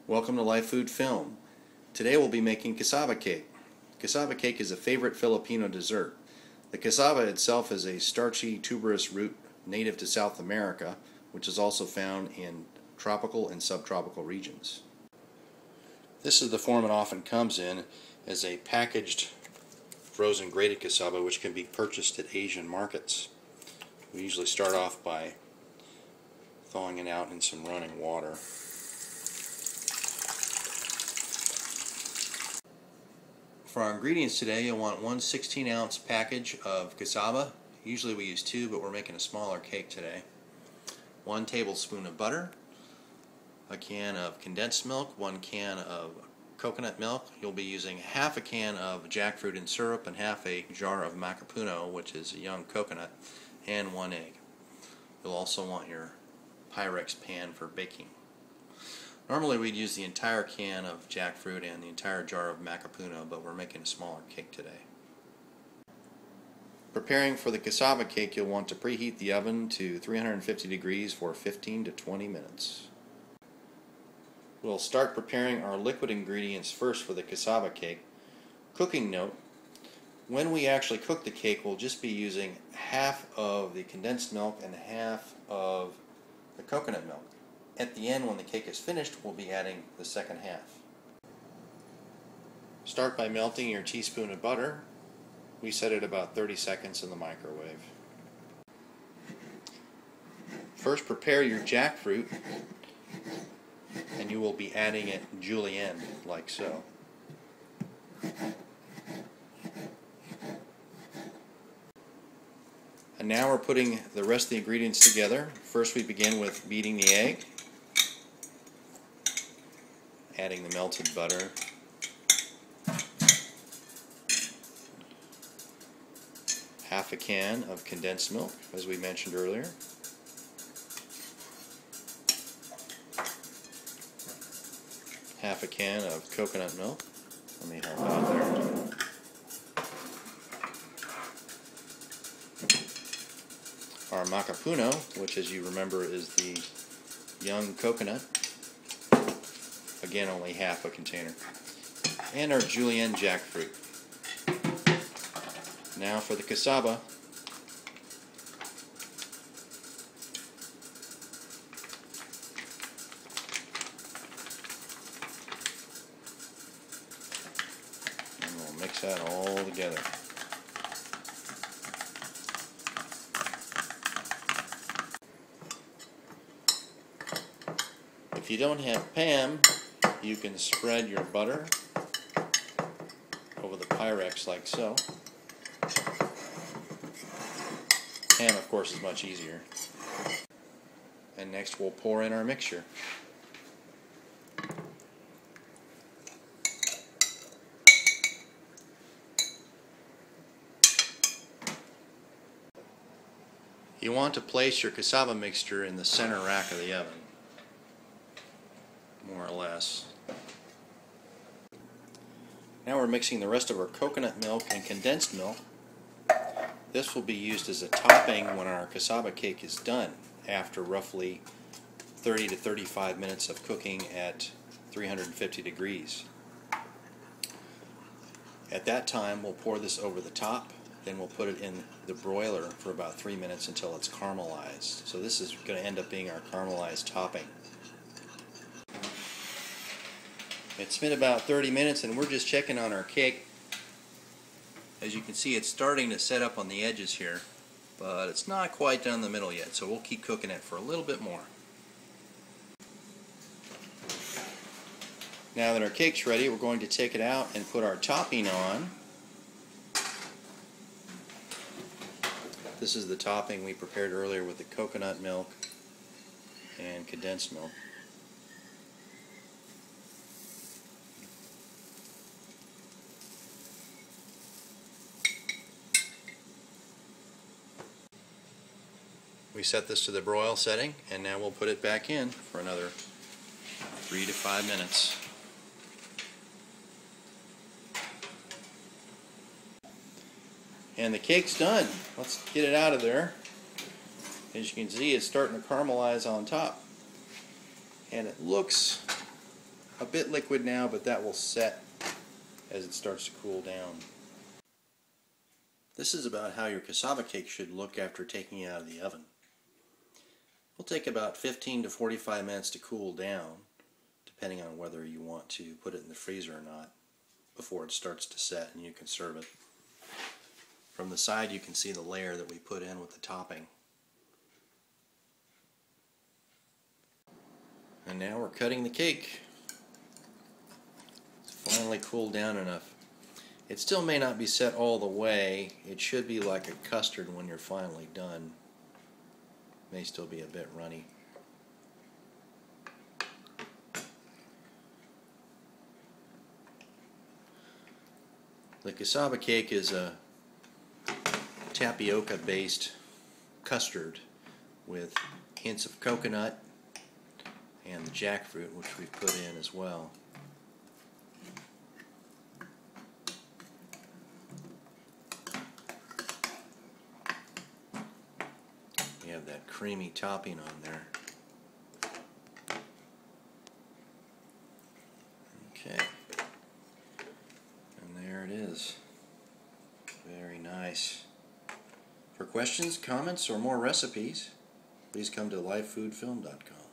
Welcome to Live Food Film. Today we'll be making cassava cake. Cassava cake is a favorite Filipino dessert. The cassava itself is a starchy tuberous root native to South America, which is also found in tropical and subtropical regions. This is the form it often comes in as a packaged frozen grated cassava, which can be purchased at Asian markets. We usually start off by thawing it out in some running water. For our ingredients today, you'll want one 16-ounce package of cassava. Usually we use 2, but we're making a smaller cake today. 1 tablespoon of butter, a can of condensed milk, 1 can of coconut milk. You'll be using half a can of jackfruit and syrup and half a jar of macapuno, which is a young coconut, and 1 egg. You'll also want your Pyrex pan for baking. Normally we'd use the entire can of jackfruit and the entire jar of macapuno, but we're making a smaller cake today. Preparing for the cassava cake, you'll want to preheat the oven to 350 degrees for 15 to 20 minutes. We'll start preparing our liquid ingredients first for the cassava cake. Cooking note: when we actually cook the cake, we'll just be using half of the condensed milk and half of the coconut milk. At the end, when the cake is finished, we'll be adding the second half. Start by melting your teaspoon of butter. We set it about 30 seconds in the microwave. First, prepare your jackfruit, and you will be adding it julienne, like so. And now we're putting the rest of the ingredients together. First, we begin with beating the egg, adding the melted butter, half a can of condensed milk, as we mentioned earlier, half a can of coconut milk. Let me help out there. Our macapuno, which, as you remember, is the young coconut. Again, only half a container. And our julienne jackfruit. Now for the cassava. And we'll mix that all together. If you don't have Pam, you can spread your butter over the Pyrex like so. Ham, of course, is much easier. And next we'll pour in our mixture. You want to place your cassava mixture in the center rack of the oven, more or less. Now we're mixing the rest of our coconut milk and condensed milk. This will be used as a topping when our cassava cake is done, after roughly 30 to 35 minutes of cooking at 350 degrees. At that time, we'll pour this over the top, then we'll put it in the broiler for about 3 minutes until it's caramelized. So this is going to end up being our caramelized topping. It's been about 30 minutes and we're just checking on our cake. As you can see, it's starting to set up on the edges here, but it's not quite done in the middle yet, so we'll keep cooking it for a little bit more. Now that our cake's ready, we're going to take it out and put our topping on. This is the topping we prepared earlier with the coconut milk and condensed milk. We set this to the broil setting, and now we'll put it back in for another 3 to 5 minutes. And the cake's done. Let's get it out of there. As you can see, it's starting to caramelize on top. And it looks a bit liquid now, but that will set as it starts to cool down. This is about how your cassava cake should look after taking it out of the oven. It'll take about 15 to 45 minutes to cool down, depending on whether you want to put it in the freezer or not, before it starts to set and you can serve it. From the side you can see the layer that we put in with the topping. And now we're cutting the cake. It's finally cooled down enough. It still may not be set all the way. It should be like a custard when you're finally done. May still be a bit runny. The cassava cake is a tapioca based custard with hints of coconut and the jackfruit, which we've put in as well. We have that creamy topping on there. Okay. And there it is. Very nice. For questions, comments, or more recipes, please come to livefoodfilm.com.